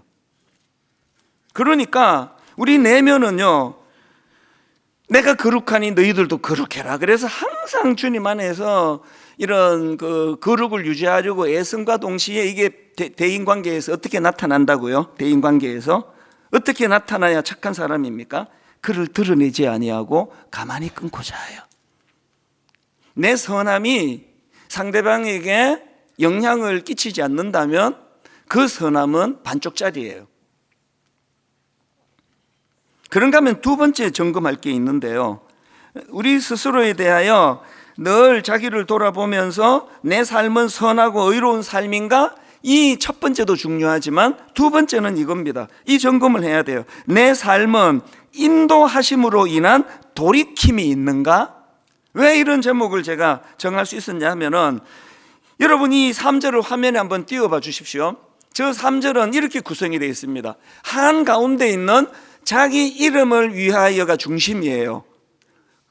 그러니까 우리 내면은요, 내가 거룩하니 너희들도 거룩해라. 그래서 항상 주님 안에서 이런 그 거룩을 유지하려고 애씀과 동시에 이게 대인관계에서 어떻게 나타난다고요? 대인관계에서 어떻게 나타나야 착한 사람입니까? 그를 드러내지 아니하고 가만히 끊고 자요. 내 선함이 상대방에게 영향을 끼치지 않는다면 그 선함은 반쪽짜리예요. 그런가 하면 두 번째 점검할 게 있는데요, 우리 스스로에 대하여 늘 자기를 돌아보면서 내 삶은 선하고 의로운 삶인가? 이 첫 번째도 중요하지만 두 번째는 이겁니다. 이 점검을 해야 돼요. 내 삶은 인도하심으로 인한 돌이킴이 있는가? 왜 이런 제목을 제가 정할 수 있었냐 하면은, 여러분이 이 3절을 화면에 한번 띄워봐 주십시오. 저 3절은 이렇게 구성이 되어 있습니다. 한가운데 있는 자기 이름을 위하여가 중심이에요.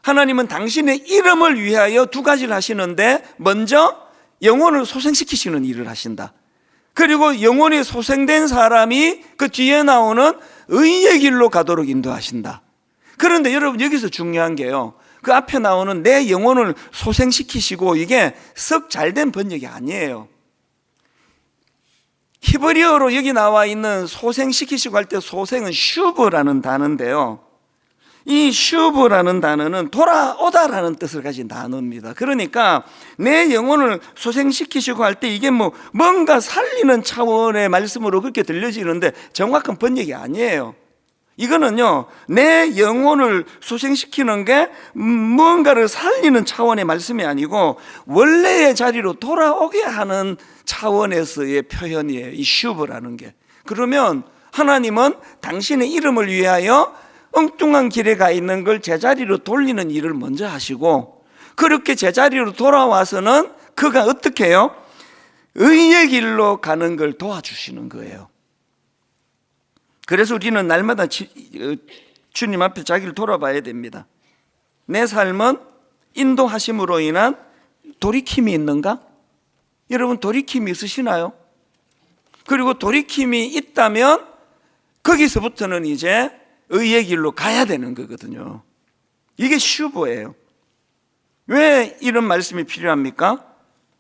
하나님은 당신의 이름을 위하여 두 가지를 하시는데, 먼저 영혼을 소생시키시는 일을 하신다. 그리고 영혼이 소생된 사람이 그 뒤에 나오는 의의 길로 가도록 인도하신다. 그런데 여러분, 여기서 중요한 게요, 그 앞에 나오는 내 영혼을 소생시키시고, 이게 썩 잘된 번역이 아니에요. 히브리어로 여기 나와 있는 소생시키시고 할 때 소생은 슈브라는 단어인데요, 이 슈브라는 단어는 돌아오다라는 뜻을 가진 단어입니다. 그러니까 내 영혼을 소생시키시고 할 때 이게 뭔가 살리는 차원의 말씀으로 그렇게 들려지는데 정확한 번역이 아니에요. 이거는요, 내 영혼을 소생시키는 게 무언가를 살리는 차원의 말씀이 아니고 원래의 자리로 돌아오게 하는 차원에서의 표현이에요, 이 슈브라는 게. 그러면 하나님은 당신의 이름을 위하여 엉뚱한 길에 가 있는 걸 제자리로 돌리는 일을 먼저 하시고, 그렇게 제자리로 돌아와서는 그가 어떻게 해요? 의의 길로 가는 걸 도와주시는 거예요. 그래서 우리는 날마다 주님 앞에 자기를 돌아봐야 됩니다. 내 삶은 인도하심으로 인한 돌이킴이 있는가? 여러분, 돌이킴이 있으시나요? 그리고 돌이킴이 있다면 거기서부터는 이제 의의 길로 가야 되는 거거든요. 이게 슈브예요. 왜 이런 말씀이 필요합니까?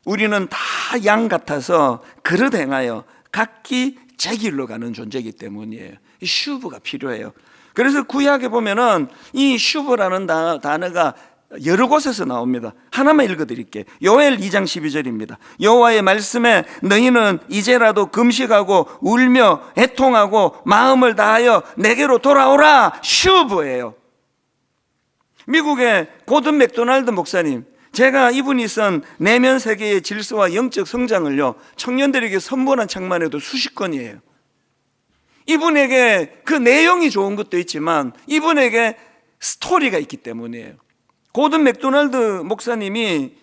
우리는 다 양 같아서 그릇 행하여 각기 제 길로 가는 존재이기 때문이에요. 이 슈브가 필요해요. 그래서 구약에 보면은 이 슈브라는 단어가 여러 곳에서 나옵니다. 하나만 읽어드릴게요. 요엘 2장 12절입니다. 여호와의 말씀에 너희는 이제라도 금식하고 울며 애통하고 마음을 다하여 내게로 돌아오라. 슈브예요. 미국의 고든 맥도날드 목사님, 제가 이분이 쓴 내면 세계의 질서와 영적 성장을요 청년들에게 선물한 책만 해도 수십 권이에요. 이분에게 그 내용이 좋은 것도 있지만 이분에게 스토리가 있기 때문이에요. 고든 맥도날드 목사님이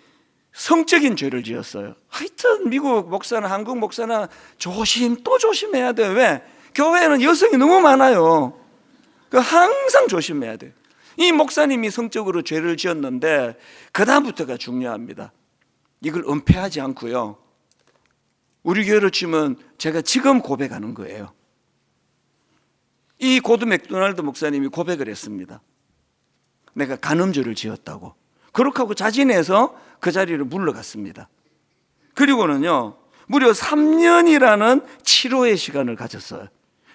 성적인 죄를 지었어요. 하여튼 미국 목사나 한국 목사나 또 조심해야 돼요. 왜? 교회에는 여성이 너무 많아요. 항상 조심해야 돼요. 이 목사님이 성적으로 죄를 지었는데 그 다음부터가 중요합니다. 이걸 은폐하지 않고요, 우리 교회로 치면 제가 지금 고백하는 거예요. 이 고든 맥도날드 목사님이 고백을 했습니다. 내가 간음죄를 지었다고. 그렇게 하고 자진해서 그 자리를 물러갔습니다. 그리고는요 무려 3년이라는 치료의 시간을 가졌어요.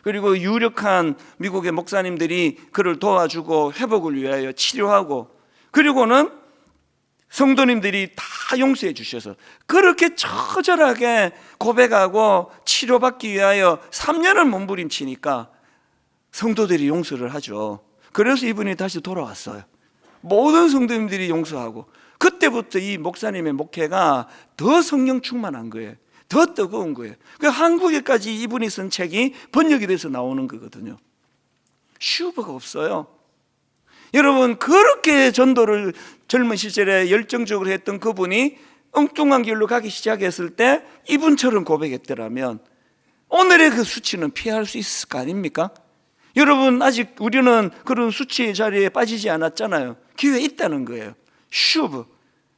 그리고 유력한 미국의 목사님들이 그를 도와주고 회복을 위하여 치료하고, 그리고는 성도님들이 다 용서해 주셔서 그렇게 처절하게 고백하고 치료받기 위하여 3년을 몸부림치니까 성도들이 용서를 하죠. 그래서 이분이 다시 돌아왔어요. 모든 성도님들이 용서하고, 그때부터 이 목사님의 목회가 더 성령 충만한 거예요. 더 뜨거운 거예요. 한국에까지 이분이 쓴 책이 번역이 돼서 나오는 거거든요. 슈브가 없어요. 여러분, 그렇게 전도를 젊은 시절에 열정적으로 했던 그분이 엉뚱한 길로 가기 시작했을 때 이분처럼 고백했더라면 오늘의 그 수치는 피할 수 있을 거 아닙니까? 여러분, 아직 우리는 그런 수치의 자리에 빠지지 않았잖아요. 기회 있다는 거예요. 슈브,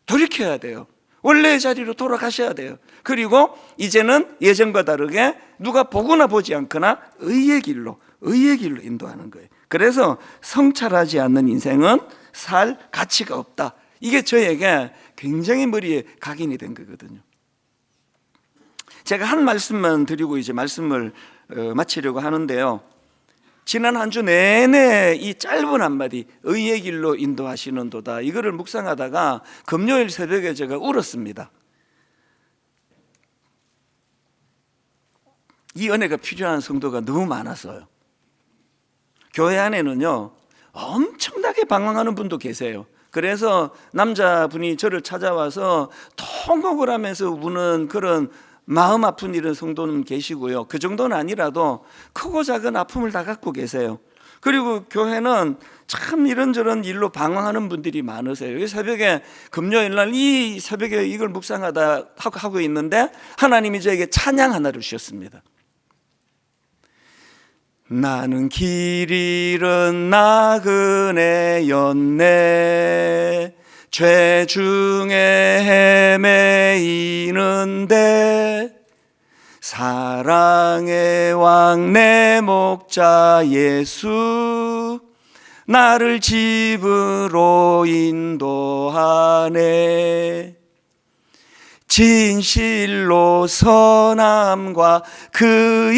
돌이켜야 돼요. 원래의 자리로 돌아가셔야 돼요. 그리고 이제는 예전과 다르게 누가 보거나 보지 않거나 의의 길로 인도하는 거예요. 그래서 성찰하지 않는 인생은 살 가치가 없다. 이게 저에게 굉장히 머리에 각인이 된 거거든요. 제가 한 말씀만 드리고 이제 말씀을 마치려고 하는데요, 지난 한 주 내내 이 짧은 한마디, 의의 길로 인도하시는도다, 이거를 묵상하다가 금요일 새벽에 제가 울었습니다. 이 은혜가 필요한 성도가 너무 많아서요. 교회 안에는요 엄청나게 방황하는 분도 계세요. 그래서 남자분이 저를 찾아와서 통곡을 하면서 우는 그런 마음 아픈 이런 성도는 계시고요, 그 정도는 아니라도 크고 작은 아픔을 다 갖고 계세요. 그리고 교회는 참 이런저런 일로 방황하는 분들이 많으세요. 새벽에 금요일 날 이 새벽에 이걸 묵상하다 하고 있는데 하나님이 저에게 찬양 하나를 주셨습니다. 나는 길 잃은 나그네였네, 죄 중에 헤매이는데 사랑의 왕 내 목자 예수 나를 집으로 인도하네. 진실로 선함과 그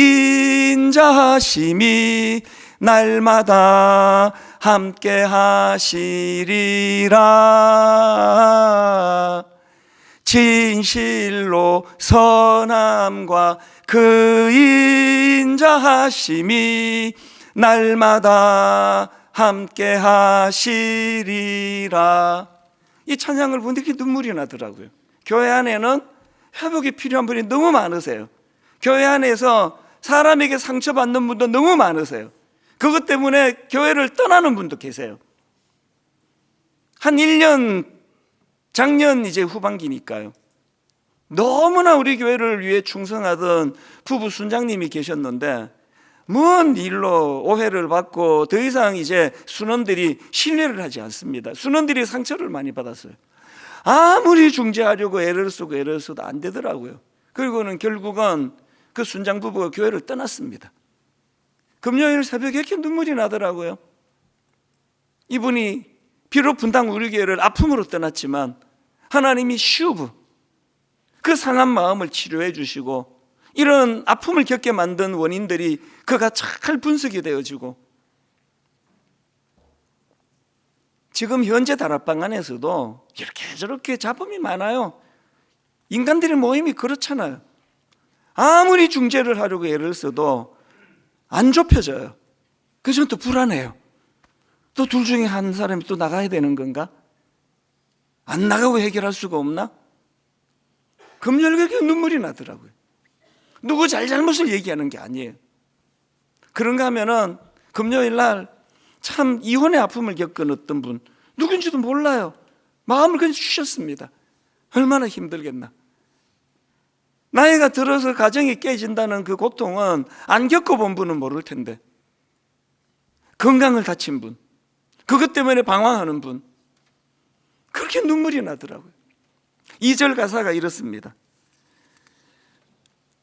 인자하심이 날마다 함께 하시리라. 진실로 선함과 그 인자하심이 날마다 함께 하시리라. 이 찬양을 보는데 이렇게 눈물이 나더라고요. 교회 안에는 회복이 필요한 분이 너무 많으세요. 교회 안에서 사람에게 상처받는 분도 너무 많으세요. 그것 때문에 교회를 떠나는 분도 계세요. 한 1년, 작년 이제 후반기니까요, 너무나 우리 교회를 위해 충성하던 부부 순장님이 계셨는데 먼 일로 오해를 받고 더 이상 이제 순원들이 신뢰를 하지 않습니다. 순원들이 상처를 많이 받았어요. 아무리 중재하려고 애를 쓰고 안 되더라고요. 그리고는 결국은 그 순장 부부가 교회를 떠났습니다. 금요일 새벽에 이렇게 눈물이 나더라고요. 이분이 비록 분당 우리 교회를 아픔으로 떠났지만 하나님이 슈브, 그 상한 마음을 치료해 주시고 이런 아픔을 겪게 만든 원인들이 그가 잘 분석이 되어지고 지금 현재 다락방 안에서도 이렇게 저렇게 잡음이 많아요. 인간들의 모임이 그렇잖아요. 아무리 중재를 하려고 애를 써도 안 좁혀져요. 그래서 저는 또 불안해요. 또 둘 중에 한 사람이 또 나가야 되는 건가? 안 나가고 해결할 수가 없나? 금요일에 눈물이 나더라고요. 누구 잘잘못을 얘기하는 게 아니에요. 그런가 하면은 금요일 날 참 이혼의 아픔을 겪은 어떤 분, 누군지도 몰라요. 마음을 그냥 주셨습니다. 얼마나 힘들겠나. 나이가 들어서 가정이 깨진다는 그 고통은 안 겪어본 분은 모를 텐데, 건강을 다친 분, 그것 때문에 방황하는 분, 그렇게 눈물이 나더라고요. 2절 가사가 이렇습니다.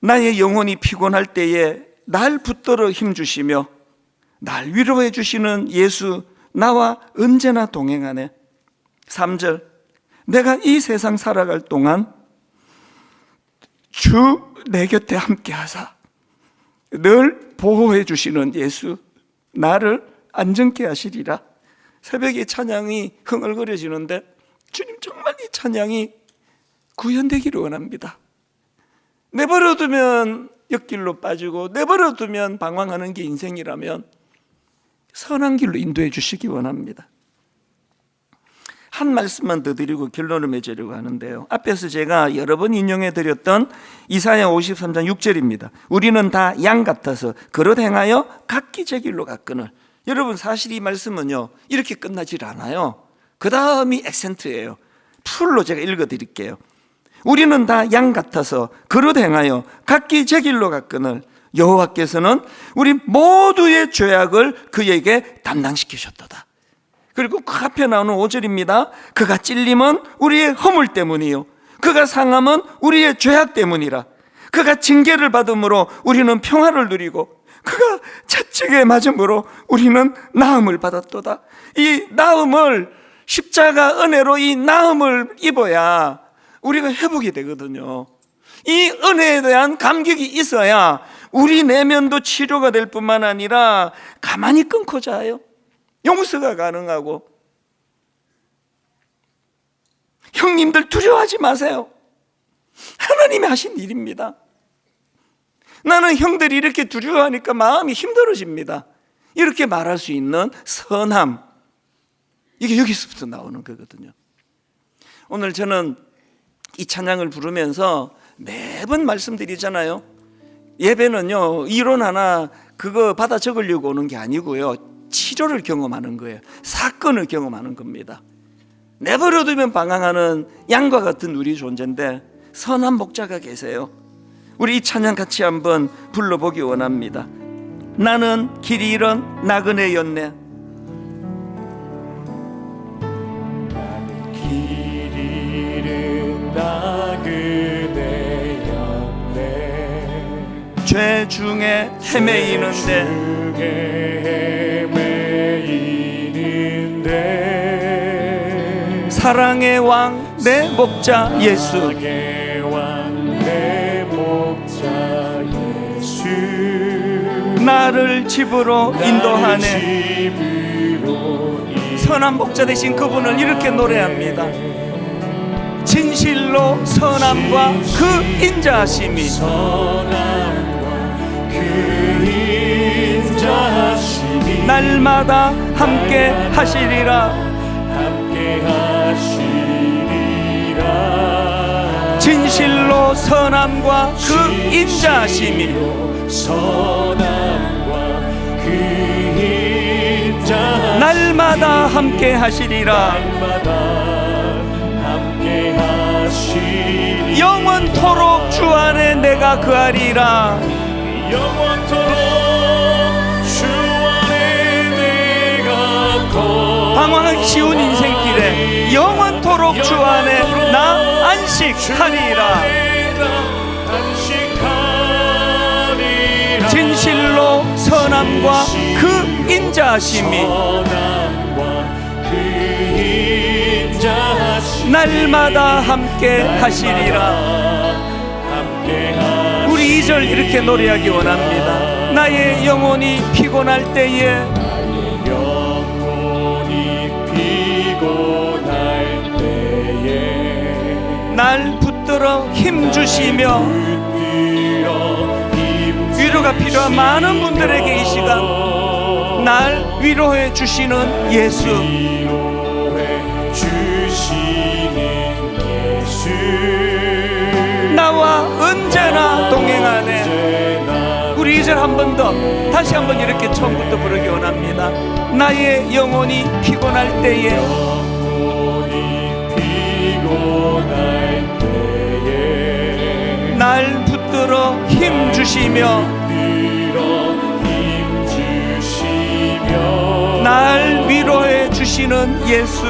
나의 영혼이 피곤할 때에 날 붙들어 힘주시며 날 위로해 주시는 예수, 나와 언제나 동행하네. 3절, 내가 이 세상 살아갈 동안 주 내 곁에 함께 하사 늘 보호해 주시는 예수, 나를 안전케 하시리라. 새벽에 찬양이 흥얼거려지는데 주님, 정말 이 찬양이 구현되기를 원합니다. 내버려두면 옆길로 빠지고 내버려두면 방황하는 게 인생이라면 선한 길로 인도해 주시기 원합니다. 한 말씀만 더 드리고 결론을 맺으려고 하는데요, 앞에서 제가 여러 번 인용해 드렸던 이사야 53장 6절입니다. 우리는 다 양 같아서 그릇 행하여 각기 제 길로 갔거늘. 여러분, 사실 이 말씀은요 이렇게 끝나질 않아요. 그 다음이 액센트예요. 풀로 제가 읽어 드릴게요. 우리는 다 양 같아서 그릇 행하여 각기 제 길로 갔거늘 여호와께서는 우리 모두의 죄악을 그에게 담당시키셨도다. 그리고 그 앞에 나오는 5절입니다. 그가 찔림은 우리의 허물 때문이요 그가 상함은 우리의 죄악 때문이라. 그가 징계를 받음으로 우리는 평화를 누리고 그가 채찍에 맞음으로 우리는 나음을 받았도다. 이 나음을, 십자가 은혜로 이 나음을 입어야 우리가 회복이 되거든요. 이 은혜에 대한 감격이 있어야 우리 내면도 치료가 될 뿐만 아니라 가만히 끊고 자요. 용서가 가능하고. 형님들, 두려워하지 마세요. 하나님이 하신 일입니다. 나는 형들이 이렇게 두려워하니까 마음이 힘들어집니다. 이렇게 말할 수 있는 선함, 이게 여기서부터 나오는 거거든요. 오늘 저는 이 찬양을 부르면서 매번 말씀드리잖아요. 예배는요 이론 하나 그거 받아 적으려고 오는 게 아니고요, 치료를 경험하는 거예요. 사건을 경험하는 겁니다. 내버려두면 방황하는 양과 같은 우리 존재인데 선한 목자가 계세요. 우리 이 찬양 같이 한번 불러보기 원합니다. 나는 길이 잃은 나그네였네. 나는 길이 잃은 나그네였네. 죄 중에 헤매이는데 사랑의 왕 내 목자 예수, 사랑의 왕 내 목자 예수, 나를 집으로 인도하네. 선한 목자 되신 그분을 이렇게 노래합니다. 진실로 선함과 그 인자하심이, 날마다 함께 하시리라. 진실로 선함과 그 인자하심이, 날마다 함께 하시리라. 영원토록 주 안에 내가 거하리라. 영원토록 주 안에 내가 거하리라. 방황하기 쉬운 인생길에 영원토록 주 안에 나 안식하리라. 진실로 선함과 그 인자하심이, 날마다 함께 하시리라. 우리 2절 이렇게 노래하기 원합니다. 나의 영혼이 피곤할 때에 날 붙들어 힘주시며 위로가 필요한 많은 분들에게 이 시간 날 위로해 주시는 예수, 나와 언제나 동행하네. 우리 2절 한 번 더 다시 한번 이렇게 처음부터 부르기 원합니다. 나의 영혼이 피곤할 때에 날 붙들어 힘주시며 날 위로해 주시는 예수,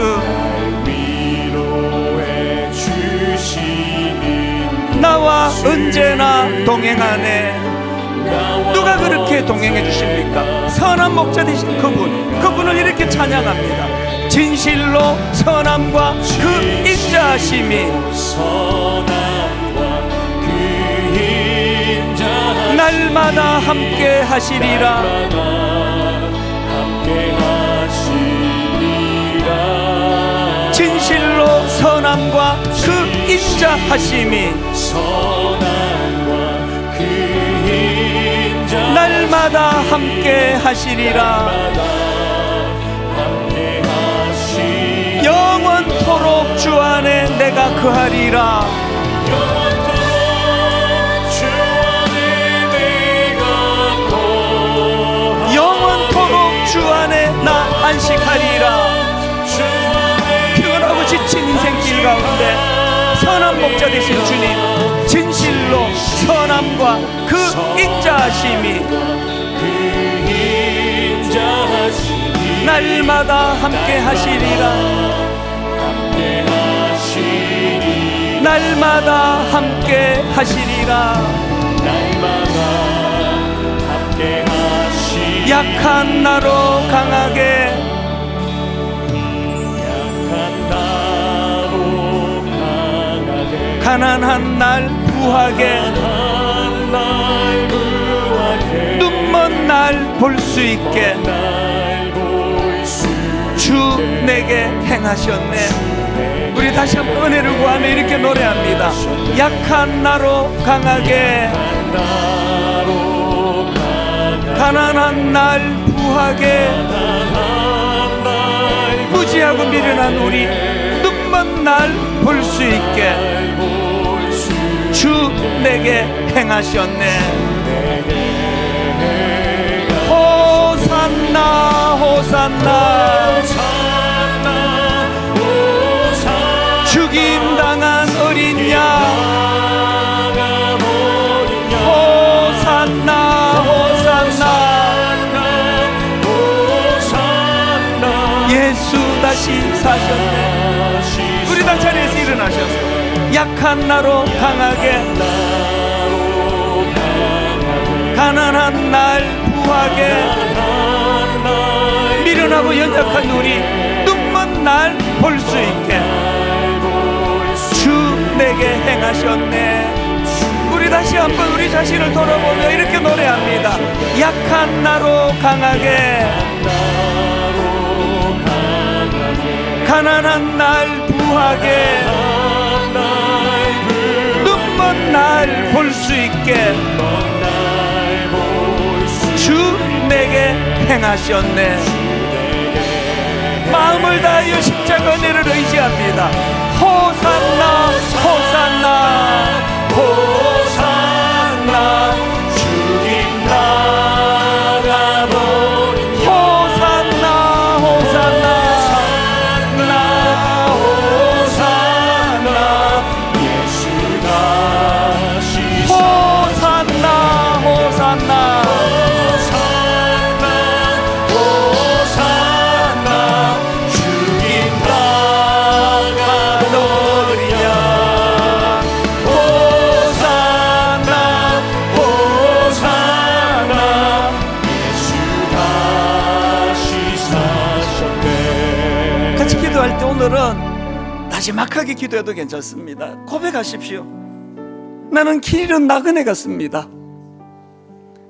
나와 언제나 동행하네. 누가 그렇게 동행해 주십니까? 선한 목자 되신 그분을 이렇게 찬양합니다. 진실로 선함과 그 인자하심이 날마다 함께 하시리라. 진실로 선함과 그 인자하심이 날마다 함께 하시리라. 영원토록 주 안에 내가 거하리라. 영원토록 주 안에 나 안식하리라. 피곤하고 지친 인생길 가운데 선한 목자 되신 주님, 진실로 선함과 그 인자하심이 날마다 함께 하시리라. 날마다 함께 하시리라. 약한 나로 강하게 가난한 날 부하게 눈먼 날 볼 수 있게 주 내게 행하셨네. 우리 다시 한번 은혜를 구하며 이렇게 노래합니다. 약한 나로 강하게 가난한 날 부하게 무지하고 미련한 우리 눈먼 날 볼 수 있게 주 내게 행하셨네. 호산나 호산나 죽임당한 어린 양 호산나 호산나 예수 다시 사셨네. 우리 다 자리에서 일어나셔서 약한 나로 강하게 가난한 날 부하게 미련하고 연약한 우리 눈먼 날 볼 수 있게 주 내게 행하셨네. 우리 다시 한번 우리 자신을 돌아보며 이렇게 노래합니다. 약한 나로 강하게 가난한 날 부하게 눈먼 날 볼 수 있게 주 내게 행하셨네. 마음을 다하여 십자가 은혜를 의지합니다. 호산나 호산나 호산나 죽임 당하노니 호산나 호산나 호산나 예수 다시 호산나 호산나 기도할 때 오늘은 나지막하게 기도해도 괜찮습니다. 고백하십시오. 나는 길 잃은 나그네 같습니다.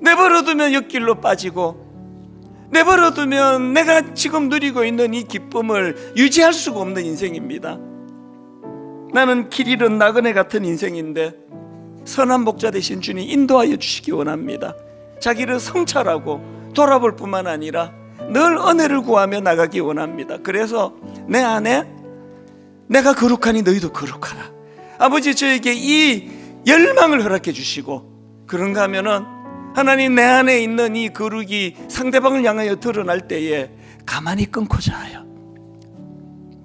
내버려두면 옆길로 빠지고 내버려두면 내가 지금 누리고 있는 이 기쁨을 유지할 수가 없는 인생입니다. 나는 길 잃은 나그네 같은 인생인데 선한 목자 되신 주님 인도하여 주시기 원합니다. 자기를 성찰하고 돌아볼 뿐만 아니라 늘 은혜를 구하며 나가기 원합니다. 그래서 내 안에 내가 거룩하니 너희도 거룩하라. 아버지, 저에게 이 열망을 허락해 주시고, 그런가 하면은 하나님, 내 안에 있는 이 거룩이 상대방을 향하여 드러날 때에 가만히 끊고 자요.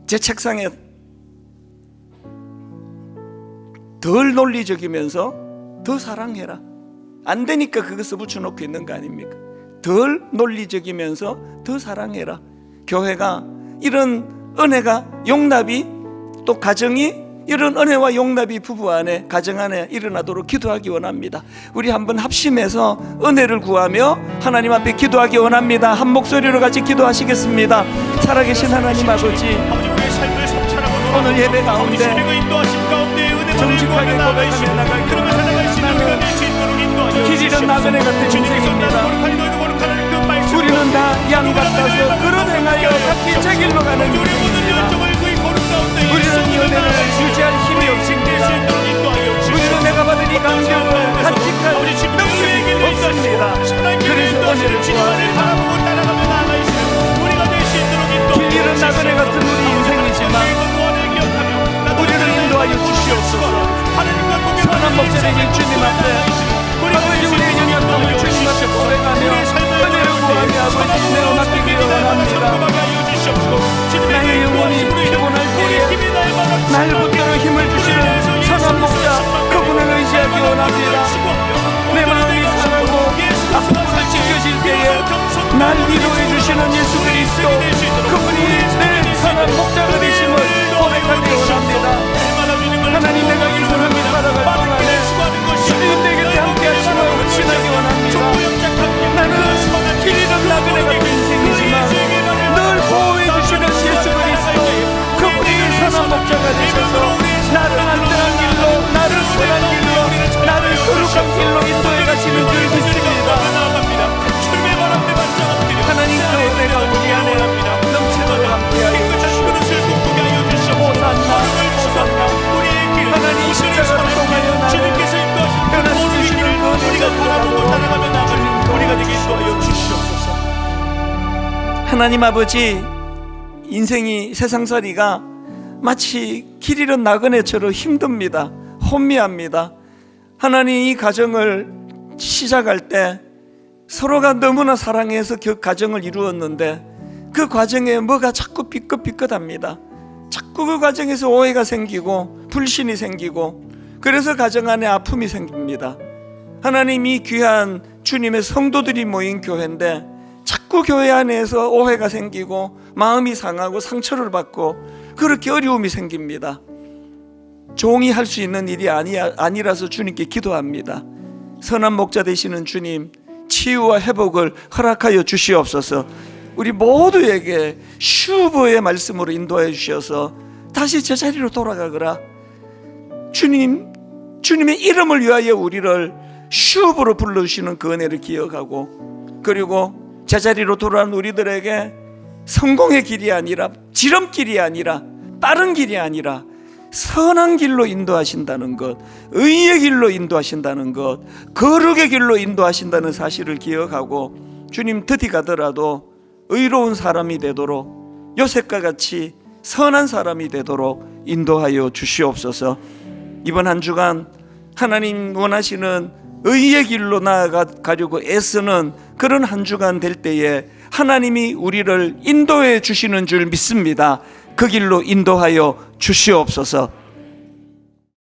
제 책상에 덜 논리적이면서 더 사랑해라. 안 되니까 그것을 붙여놓고 있는 거 아닙니까? 덜 논리적이면서 더 사랑해라. 교회가 이런 은혜가 용납이, 또 가정이 이런 은혜와 용납이 부부 안에, 가정 안에 일어나도록 기도하기 원합니다. 우리 한번 합심해서 은혜를 구하며 하나님 앞에 기도하기 원합니다. 한 목소리로 같이 기도하시겠습니다. 살아계신 하나님 아버지, 오늘 예배 가운데 정직하게 고백하며 나가기 원합니다. 길 잃은 나그네 같은 인생입니다. 우리는 다 양 같아서 그런 행하여 각기 제 길로 가는 인생입니다. 우리는 연애를 유지할 힘이 없습니다. 우리는 내가 받은 이 감정을 간직할 능력이 없습니다. 그래서 은혜를 구합니다. 길 잃은 나그네 같은 우리 인생이지만 우리를 인도하여 주시옵소서. 선한 목자 되신 주님 앞에 아버지, 우리의 영역을 주님 앞에 고백하며 은혜를 구하며 아버지 은혜로 맡기기를 원합니다. 나의 영혼이 피곤할 때에 날 붙들어 힘을 주시는 선한 목자, 그분을 의지하기 원합니다. 내 마음이 상하고 아픔으로 찢겨질 때에 날 위로해 주시는 예수 그리스도, 그분이 내 선한 목자가 되심을 고백하기 원합니다. 하나님, 내가 이 사람이 살아갈 동안에 주님 내 곁에 함께 하심을 확신하기 원합니다. 나는 길 잃은 나그네 같은 인생이지만 늘 보호해 주시는 예수 그리스도, 그분이 선한 목자가 되셔서 나를 안전한 길로, 나를 선한 길로, 나를 거룩한 길로 인도해 가시는 줄 믿습니다. 하나님, 그 은혜가 우리 안에 넘치도록 함께하여 주시옵소서. 호산나, 호산나. 하나님, 십자가를 통하여 나를 변화시키시는 그 은혜가 되게 주시옵소서. 하나님 아버지, 인생이, 세상살이가 마치 길 잃은 나그네처럼 힘듭니다. 혼미합니다. 하나님, 이 가정을 시작할 때 서로가 너무나 사랑해서 그 가정을 이루었는데 그 과정에 뭐가 자꾸 삐끗삐끗합니다. 자꾸 그 과정에서 오해가 생기고 불신이 생기고, 그래서 가정 안에 아픔이 생깁니다. 하나님이 귀한 주님의 성도들이 모인 교회인데 자꾸 교회 안에서 오해가 생기고 마음이 상하고 상처를 받고 그렇게 어려움이 생깁니다. 종이 할 수 있는 일이 아니라서 주님께 기도합니다. 선한 목자 되시는 주님, 치유와 회복을 허락하여 주시옵소서. 우리 모두에게 슈브의 말씀으로 인도해 주셔서 다시 제자리로 돌아가거라. 주님의 이름을 위하여 우리를 슈브로 불러주시는 그 은혜를 기억하고, 그리고 제자리로 돌아온 우리들에게 성공의 길이 아니라, 지름길이 아니라, 빠른 길이 아니라 선한 길로 인도하신다는 것, 의의 길로 인도하신다는 것, 거룩의 길로 인도하신다는 사실을 기억하고, 주님 드디 가더라도 의로운 사람이 되도록, 요셉과 같이 선한 사람이 되도록 인도하여 주시옵소서. 이번 한 주간 하나님 원하시는 의의 길로 나아가려고 애쓰는 그런 한 주간 될 때에 하나님이 우리를 인도해 주시는 줄 믿습니다. 그 길로 인도하여 주시옵소서.